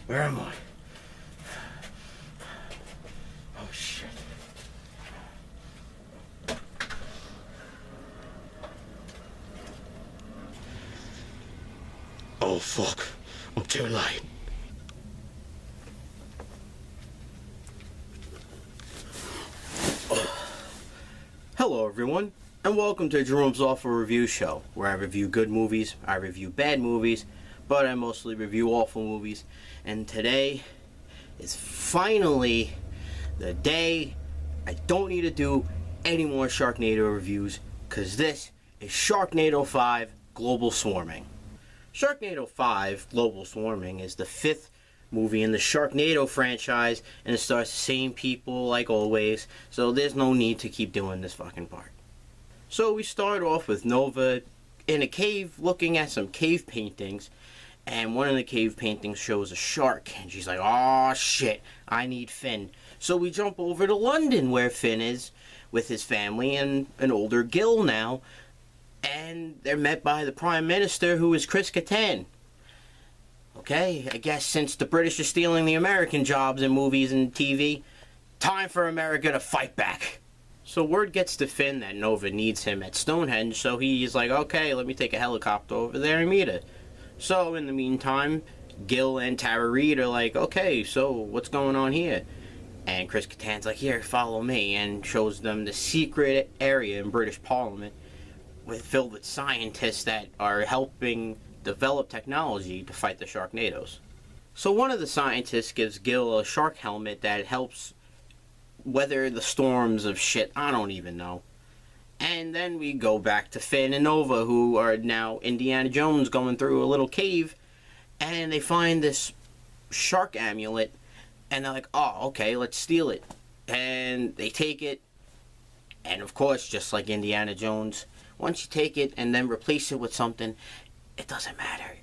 Where am I? Oh shit. Oh fuck. I'm too late. Hello everyone, and welcome to Jerome's Awful Review Show, where I review good movies, I review bad movies, but I mostly review awful movies. And today is finally the day I don't need to do any more Sharknado reviews, because this is Sharknado 5 Global Swarming. Sharknado 5 Global Swarming is the 5th movie in the Sharknado franchise, and it stars the same people like always, so there's no need to keep doing this fucking part. So we start off with Nova in a cave looking at some cave paintings, and one of the cave paintings shows a shark, and she's like, oh shit, I need Finn. So we jump over to London, where Finn is with his family and an older Gil now, and they're met by the Prime Minister, who is Chris Kattan. Okay, I guess since the British are stealing the American jobs in movies and TV, time for America to fight back. So word gets to Finn that Nova needs him at Stonehenge, so he's like, okay, let me take a helicopter over there and meet her. So in the meantime, Gil and Tara Reid are like, okay, so what's going on here? And Chris Kattan's like, here, follow me, and shows them the secret area in British Parliament filled with scientists that are helping develop technology to fight the Sharknadoes. So one of the scientists gives Gil a shark helmet that helps weather the storms of shit, I don't even know. And then we go back to Finn and Nova, who are now Indiana Jones going through a little cave, and they find this shark amulet, and they're like, oh, okay, let's steal it. And they take it, and of course, just like Indiana Jones, once you take it and then replace it with something, it doesn't matter.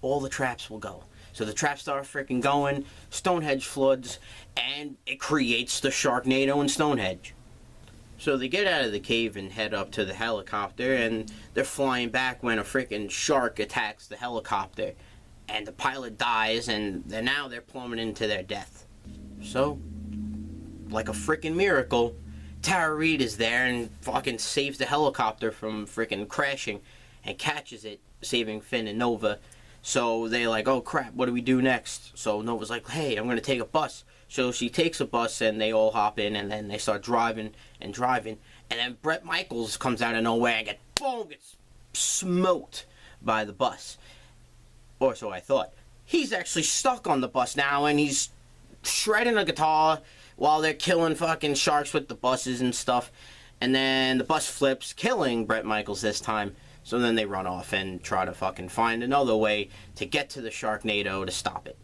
All the traps will go. So the traps start freaking going, Stonehenge floods, and it creates the Sharknado in Stonehenge. So they get out of the cave and head up to the helicopter, and they're flying back when a freaking shark attacks the helicopter, and the pilot dies, and now they're plummeting to their death. So, like a freaking miracle, Tara Reid is there and fucking saves the helicopter from freaking crashing and catches it, saving Finn and Nova. So they're like, oh crap, what do we do next? So Nova's like, hey, I'm gonna take a bus. So she takes a bus and they all hop in, and then they start driving and driving, and then Bret Michaels comes out of nowhere and gets smoked by the bus. Or so I thought. He's actually stuck on the bus now, and he's shredding a guitar while they're killing fucking sharks with the buses and stuff. And then the bus flips, killing Bret Michaels this time. So then they run off and try to fucking find another way to get to the Sharknado to stop it.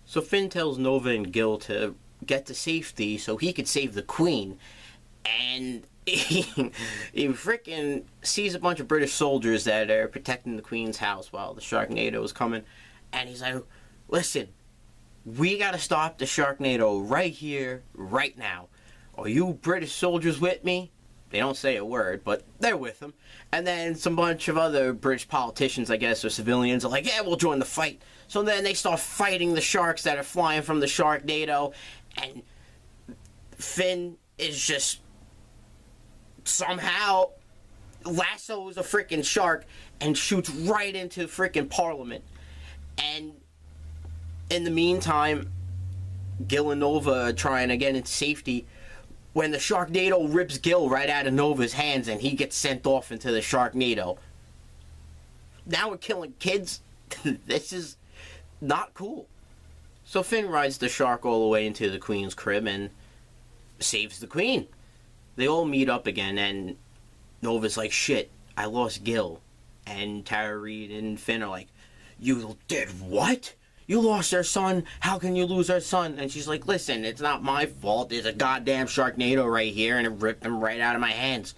So Finn tells Nova and Gil to get to safety so he could save the Queen. And he freaking sees a bunch of British soldiers that are protecting the Queen's house while the Sharknado is coming. And he's like, listen, we gotta stop the Sharknado right here, right now. Are you British soldiers with me? They don't say a word, but they're with him. And then some bunch of other British politicians, I guess, or civilians, are like, yeah, we'll join the fight. So then they start fighting the sharks that are flying from the Sharknado, and Finn is just somehow lassos a freaking shark and shoots right into freaking Parliament. And in the meantime, Gil and Nova are trying to get into safety when the Sharknado rips Gil right out of Nova's hands and he gets sent off into the Sharknado. Now we're killing kids? This is not cool. So Finn rides the shark all the way into the Queen's crib and saves the Queen. They all meet up again, and Nova's like, shit, I lost Gil. And Tara Reid and Finn are like, you did what? You lost our son. How can you lose our son? And she's like, listen, it's not my fault. There's a goddamn Sharknado right here, and it ripped him right out of my hands.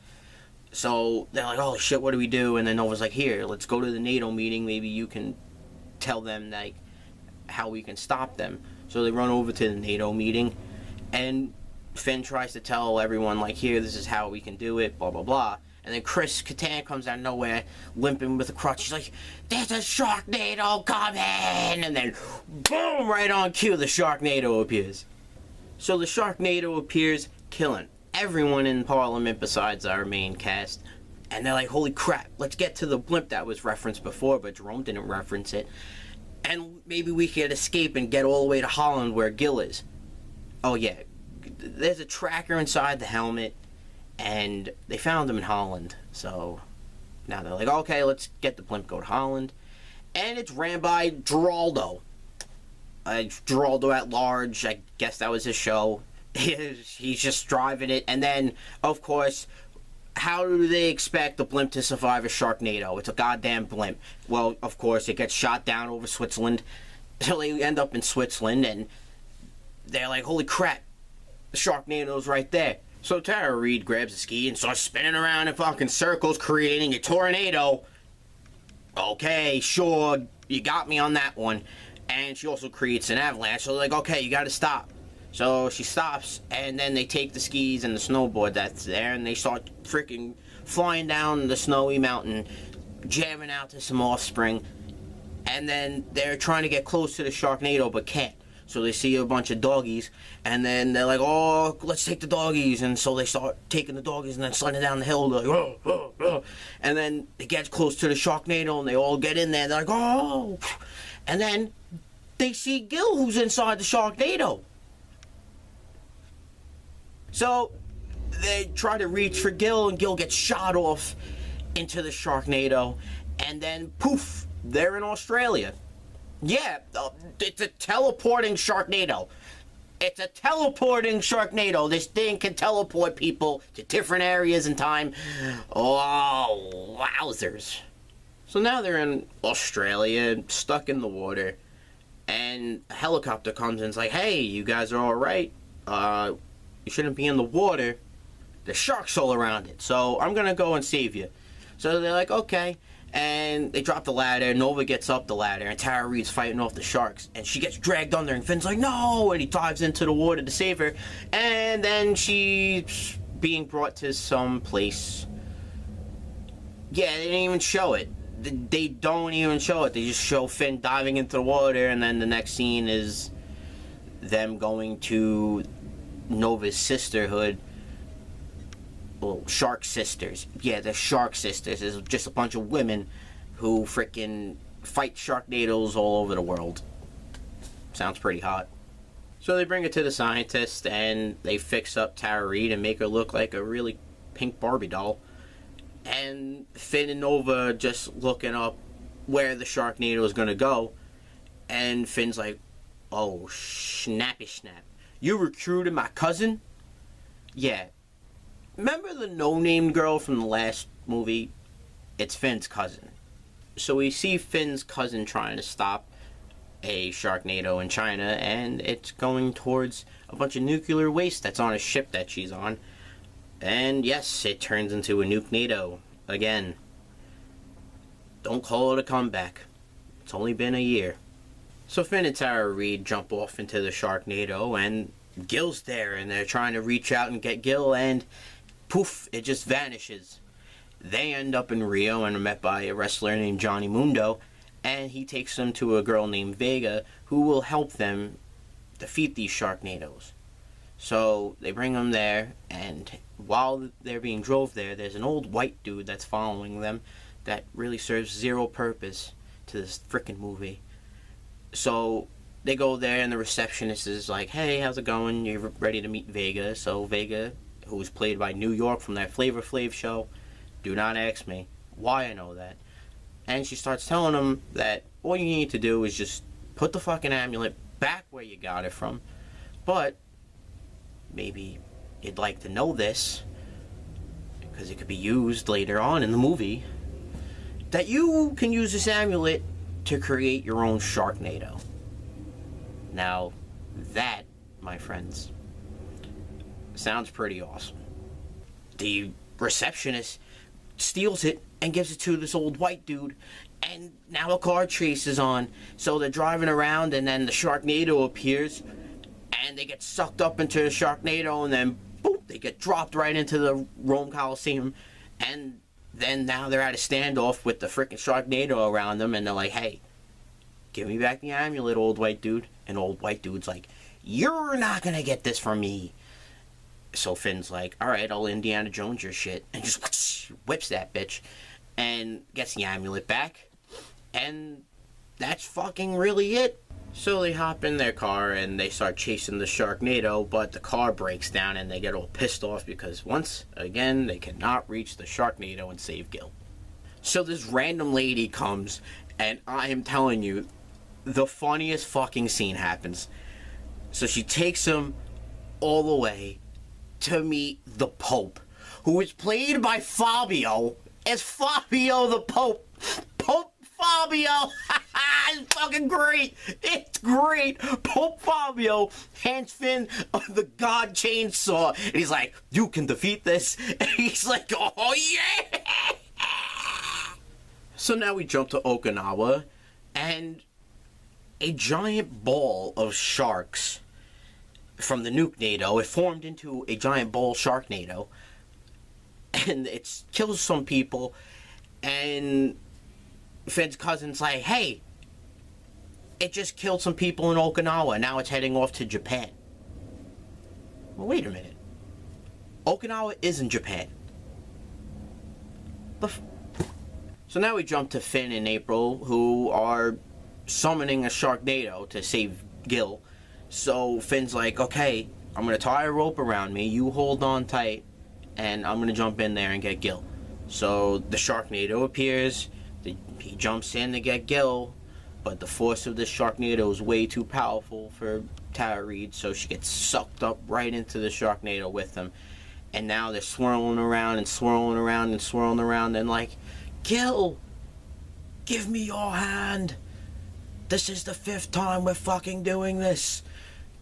So they're like, oh shit, what do we do? And then Nova's like, here, let's go to the NATO meeting. Maybe you can tell them like how we can stop them. So they run over to the NATO meeting, and Finn tries to tell everyone like, here, this is how we can do it, blah blah blah. And then Chris Kattan comes out of nowhere, limping with a crutch. He's like, "There's a Sharknado coming!" And then, boom, right on cue, the Sharknado appears. So the Sharknado appears, killing everyone in Parliament besides our main cast. And they're like, "Holy crap, let's get to the blimp that was referenced before," but Jerome didn't reference it. "And maybe we could escape and get all the way to Holland where Gil is." Oh yeah, there's a tracker inside the helmet. And they found him in Holland. So now they're like, "Okay, let's get the blimp, go to Holland." And it's ran by Geraldo. Geraldo at Large, I guess that was his show. He's just driving it. And then, of course, how do they expect the blimp to survive a Sharknado? It's a goddamn blimp. Well, of course, it gets shot down over Switzerland. So they end up in Switzerland, and they're like, "Holy crap, the Sharknado's right there." So Tara Reid grabs a ski and starts spinning around in fucking circles, creating a tornado. Okay, sure, you got me on that one. And she also creates an avalanche, so they're like, "Okay, you gotta stop." So she stops, and then they take the skis and the snowboard that's there, and they start freaking flying down the snowy mountain, jamming out to some Offspring. And then they're trying to get close to the Sharknado, but can't. So they see a bunch of doggies, and then they're like, "Oh, let's take the doggies." And so they start taking the doggies and then sliding down the hill. They're like, "Oh, oh, oh." And then it gets close to the Sharknado, and they all get in there. They're like, "Oh." And then they see Gil, who's inside the Sharknado. So they try to reach for Gil, and Gil gets shot off into the Sharknado. And then, poof, they're in Australia. Yeah, it's a teleporting Sharknado. It's a teleporting Sharknado. This thing can teleport people to different areas in time. Oh, wowzers. So now they're in Australia, stuck in the water, and a helicopter comes in and is like, "Hey, you guys are alright? You shouldn't be in the water. There's sharks all around it, so I'm gonna go and save you." So they're like, "Okay." And they drop the ladder. Nova gets up the ladder, and Tara Reid's fighting off the sharks, and she gets dragged under, and Finn's like, "No!" And he dives into the water to save her. And then she's being brought to some place. Yeah, they didn't even show it. They don't even show it. They just show Finn diving into the water, and then the next scene is them going to Nova's sisterhood. Well, Shark Sisters. Yeah, the Shark Sisters is just a bunch of women who frickin' fight Sharknadoes all over the world. Sounds pretty hot. So they bring it to the scientist, and they fix up Tara Reid and make her look like a really pink Barbie doll. And Finn and Nova just looking up where the Sharknado is gonna go. And Finn's like, "Oh, snappy snap. You recruited my cousin?" Yeah. Remember the no-name girl from the last movie? It's Finn's cousin. So we see Finn's cousin trying to stop a Sharknado in China, and it's going towards a bunch of nuclear waste that's on a ship that she's on. And yes, it turns into a nuke-nado again. Don't call it a comeback. It's only been a year. So Finn and Tara Reid jump off into the Sharknado, and Gil's there, and they're trying to reach out and get Gil, and poof, it just vanishes. They end up in Rio and are met by a wrestler named Johnny Mundo, and he takes them to a girl named Vega who will help them defeat these Sharknadoes. So they bring them there, and while they're being drove there, there's an old white dude that's following them that really serves zero purpose to this frickin' movie. So they go there, and the receptionist is like, "Hey, how's it going? You're ready to meet Vega." So Vega, who's played by New York from that Flavor Flav show, do not ask me why I know that. And she starts telling him that all you need to do is just put the fucking amulet back where you got it from. But maybe you'd like to know this, because it could be used later on in the movie, that you can use this amulet to create your own Sharknado. Now, that, my friends, sounds pretty awesome. The receptionist steals it and gives it to this old white dude, and now a car chase is on. So they're driving around, and then the Sharknado appears, and they get sucked up into the Sharknado, and then boom, they get dropped right into the Rome Coliseum, And then now they're at a standoff with the freaking Sharknado around them, and they're like, hey, give me back the amulet, old white dude. And old white dude's like, you're not gonna get this from me. So Finn's like, alright, I'll Indiana Jones your shit. And just whips that bitch. And gets the amulet back. And that's fucking really it. So they hop in their car and they start chasing the Sharknado, but the car breaks down and they get all pissed off because once again they cannot reach the Sharknado and save Gil. So this random lady comes, and I am telling you, the funniest fucking scene happens. So she takes him all the way to meet the Pope, who is played by Fabio as Fabio the Pope. Pope Fabio! It's fucking great! It's great! Pope Fabio hands Finn the God Chainsaw, and he's like, you can defeat this. And he's like, oh yeah! So now we jump to Okinawa, and a giant ball of sharks from the Nuke-nado, it formed into a giant ball Sharknado, and it kills some people, and Finn's cousin's like, hey, it just killed some people in Okinawa, now it's heading off to Japan. Well, wait a minute. Okinawa is in Japan. So now we jump to Finn and April, who are summoning a Sharknado to save Gil. So Finn's like, okay, I'm going to tie a rope around me, you hold on tight, and I'm going to jump in there and get Gil. So the Sharknado appears, he jumps in to get Gil, but the force of the Sharknado is way too powerful for Tara Reid, so she gets sucked up right into the Sharknado with them. And now they're swirling around and swirling around and swirling around, and like, Gil, give me your hand. This is the 5th time we're fucking doing this.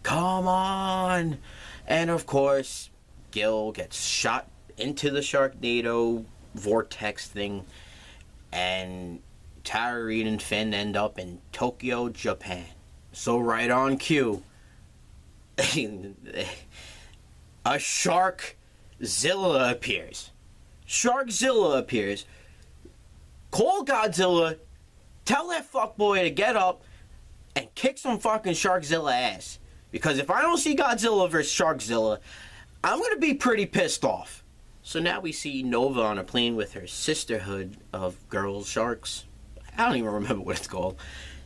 Come on. And of course, Gil gets shot into the Sharknado vortex thing, and Tara Reid and Finn end up in Tokyo, Japan. So right on cue, a Sharkzilla appears. Sharkzilla appears. Call Godzilla, tell that fuckboy to get up and kick some fucking Sharkzilla ass. Because if I don't see Godzilla versus Sharkzilla, I'm going to be pretty pissed off. So now we see Nova on a plane with her sisterhood of girls sharks. I don't even remember what it's called.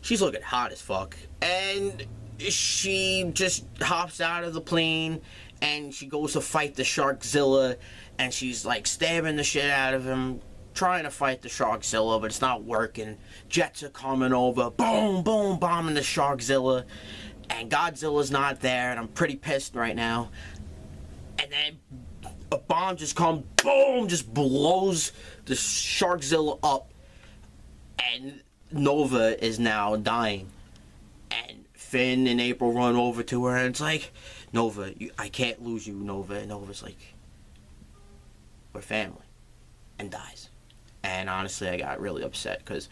She's looking hot as fuck. And she just hops out of the plane and she goes to fight the Sharkzilla, and she's like stabbing the shit out of him, trying to fight the Sharkzilla, but it's not working. Jets are coming over, boom, boom, bombing the Sharkzilla, and Godzilla's not there, and I'm pretty pissed right now. And then a bomb just comes, boom, just blows the Sharkzilla up, and Nova is now dying. And Finn and April run over to her, and it's like, Nova, I can't lose you, Nova. And Nova's like, we're family, and dies. And honestly, I got really upset because,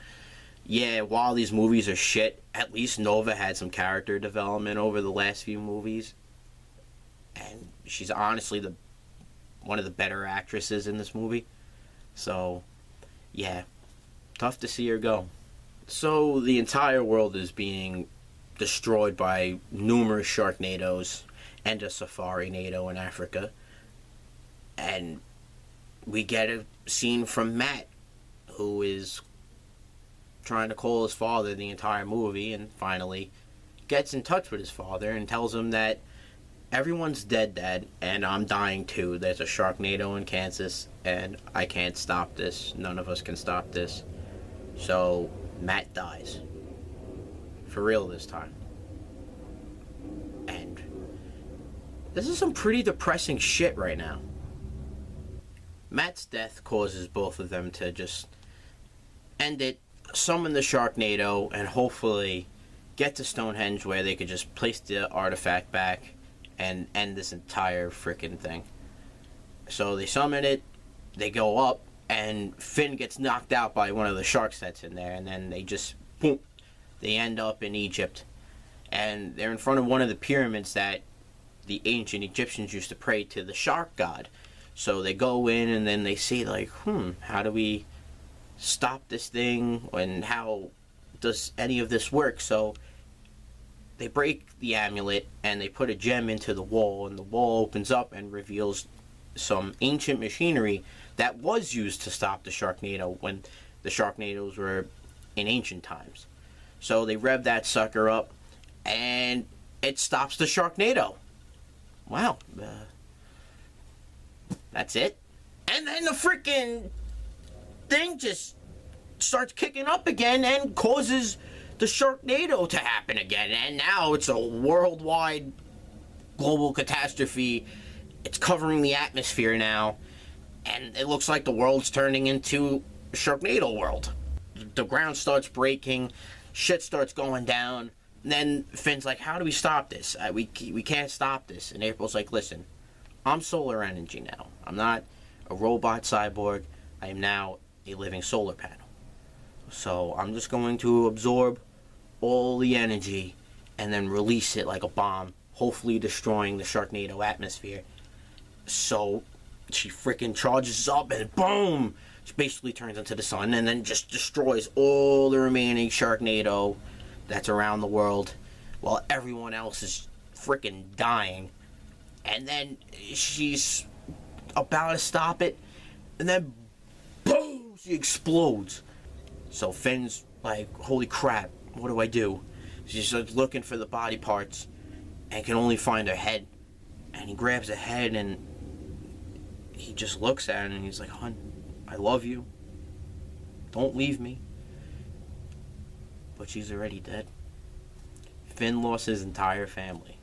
yeah, while these movies are shit, at least Nova had some character development over the last few movies. And she's honestly one of the better actresses in this movie. So, yeah, tough to see her go. So the entire world is being destroyed by numerous Sharknadoes and a Safari-nado in Africa. And we get a scene from Matt, who is trying to call his father the entire movie, and finally gets in touch with his father and tells him that everyone's dead, Dad, and I'm dying too. There's a Sharknado in Kansas, and I can't stop this. None of us can stop this. So Matt dies. For real this time. And this is some pretty depressing shit right now. Matt's death causes both of them to just end it, summon the Sharknado, and hopefully get to Stonehenge where they could just place the artifact back and end this entire freaking thing. So they summon it, they go up, and Finn gets knocked out by one of the sharks that's in there, and then they just, boom, they end up in Egypt. And they're in front of one of the pyramids that the ancient Egyptians used to pray to the shark god. So they go in and then they see like, how do we stop this thing, and how does any of this work? So they break the amulet and they put a gem into the wall, and the wall opens up and reveals some ancient machinery that was used to stop the Sharknado when the Sharknadoes were in ancient times. So they rev that sucker up and it stops the Sharknado. Wow. That's it. And then the freaking thing just starts kicking up again and causes the Sharknado to happen again. And now it's a worldwide global catastrophe. It's covering the atmosphere now. And it looks like the world's turning into a Sharknado world. The ground starts breaking. Shit starts going down. And then Finn's like, how do we stop this? We can't stop this. And April's like, listen, I'm solar energy now. I'm not a robot cyborg. I am now a living solar panel. So I'm just going to absorb all the energy and then release it like a bomb, hopefully destroying the Sharknado atmosphere. So she freaking charges up and boom! She basically turns into the sun and then just destroys all the remaining Sharknado that's around the world while everyone else is freaking dying. And then she's about to stop it, and then boom! She explodes. So Finn's like, holy crap, what do I do? She's like looking for the body parts and can only find her head. And he grabs her head and he just looks at her and he's like, hon, I love you. Don't leave me. But she's already dead. Finn lost his entire family.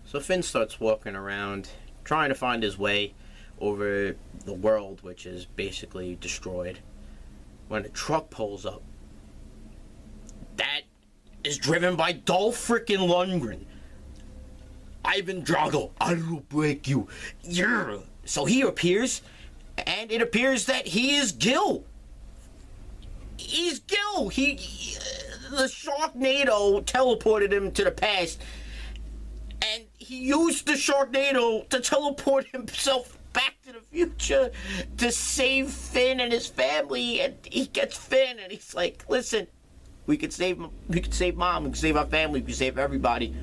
So Finn starts walking around, trying to find his way over the world, which is basically destroyed, when a truck pulls up. That is driven by Dolph frickin' Lundgren. Ivan Drago, I will break you. Yeah. So he appears, and it appears that he is Gil. He's Gil. The Sharknado teleported him to the past, and he used the Sharknado to teleport himself back to the future to save Finn and his family. And he gets Finn, and he's like, listen, we could save Mom, we could save our family, we could save everybody.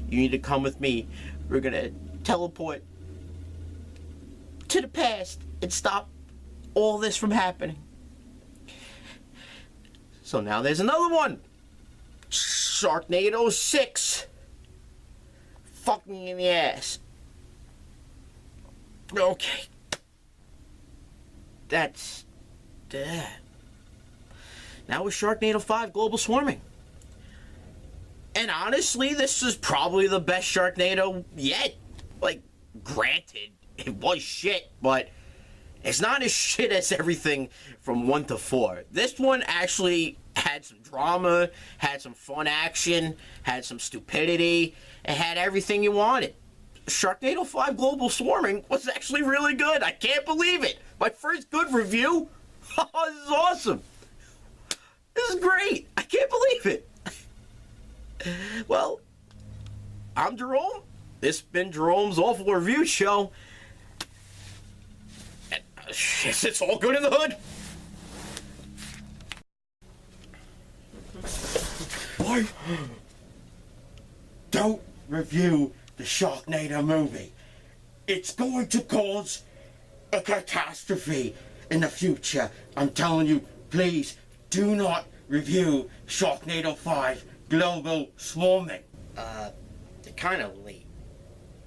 You need to come with me. We're gonna teleport to the past and stop all this from happening. So now there's another one. Sharknado 6. Fucking in the ass. Okay. That's that. Now with Sharknado 5 Global Swarming. And honestly, this is probably the best Sharknado yet. Like, granted, it was shit, but it's not as shit as everything from 1 to 4. This one actually had some drama, had some fun action, had some stupidity, and had everything you wanted. Sharknado 5 Global Swarming was actually really good. I can't believe it. My first good review. Oh, this is awesome. This is great. I can't believe it. Well, I'm Jerome. This has been Jerome's Awful Review Show. And, it's all good in the hood. Why? Don't review the Sharknado movie. It's going to cause a catastrophe in the future. I'm telling you, please do not review Sharknado 5 Global Swarming. They're kind of late.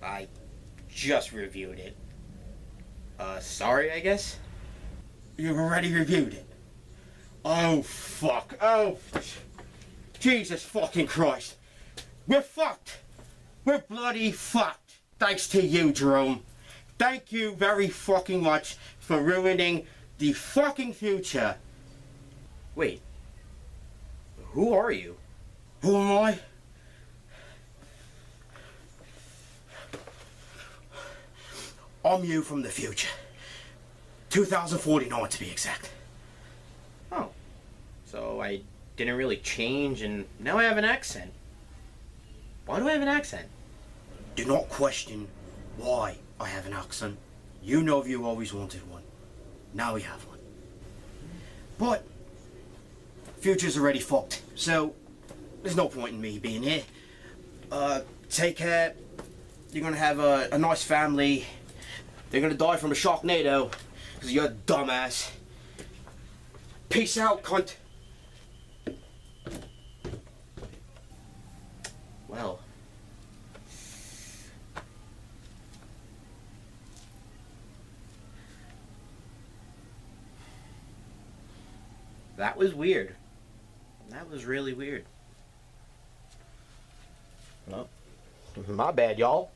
I just reviewed it. Sorry, I guess? You've already reviewed it? Oh, fuck. Oh, Jesus fucking Christ. We're fucked. We're bloody fucked. Thanks to you, Jerome. Thank you very fucking much for ruining the fucking future. Wait. Who are you? Who am I? I'm you from the future. 2049 to be exact. Oh. So I didn't really change and now I have an accent. Why do I have an accent? Do not question why I have an accent. You know you always wanted one. Now we have one. But future's already fucked, so there's no point in me being here. Take care. You're gonna have a nice family. They're gonna die from a Sharknado because you're a dumbass. Peace out, cunt. Well. That was weird. That was really weird. Well, my bad, y'all.